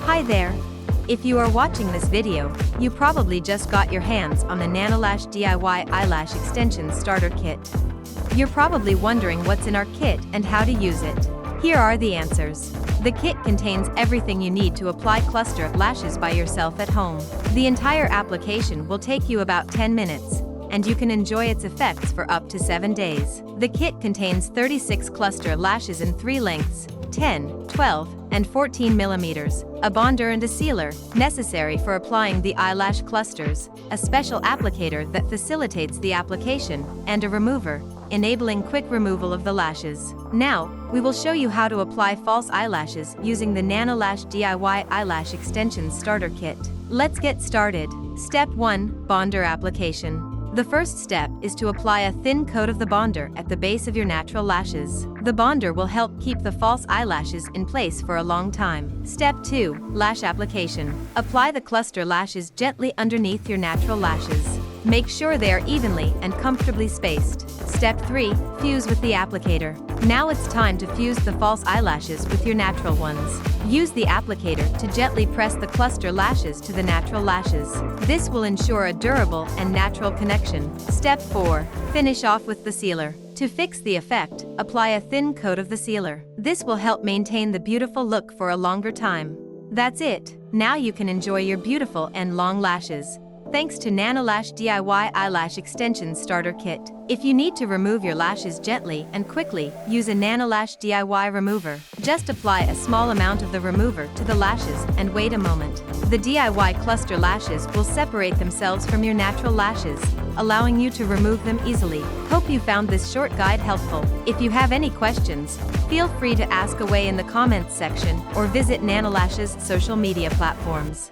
Hi there! If you are watching this video, you probably just got your hands on the Nanolash DIY Eyelash Extension Starter Kit. You're probably wondering what's in our kit and how to use it. Here are the answers. The kit contains everything you need to apply cluster lashes by yourself at home. The entire application will take you about 10 minutes, and you can enjoy its effects for up to 7 days. The kit contains 36 cluster lashes in 3 lengths, 10, 12, and 14 millimeters, a bonder and a sealer, necessary for applying the eyelash clusters, a special applicator that facilitates the application, and a remover, enabling quick removal of the lashes. Now, we will show you how to apply false eyelashes using the Nanolash DIY Eyelash Extension Starter Kit. Let's get started. Step 1. Bonder application. The first step is to apply a thin coat of the bonder at the base of your natural lashes. The bonder will help keep the false eyelashes in place for a long time. Step 2. Lash application. Apply the cluster lashes gently underneath your natural lashes. Make sure they are evenly and comfortably spaced. Step 3. Fuse with the applicator. Now it's time to fuse the false eyelashes with your natural ones. Use the applicator to gently press the cluster lashes to the natural lashes. This will ensure a durable and natural connection. Step 4. Finish off with the sealer. To fix the effect, apply a thin coat of the sealer. This will help maintain the beautiful look for a longer time. That's it. Now you can enjoy your beautiful and long lashes, thanks to Nanolash DIY Eyelash Extension Starter Kit. If you need to remove your lashes gently and quickly, use a Nanolash DIY remover. Just apply a small amount of the remover to the lashes and wait a moment. The DIY cluster lashes will separate themselves from your natural lashes, allowing you to remove them easily. Hope you found this short guide helpful. If you have any questions, feel free to ask away in the comments section or visit Nanolash's social media platforms.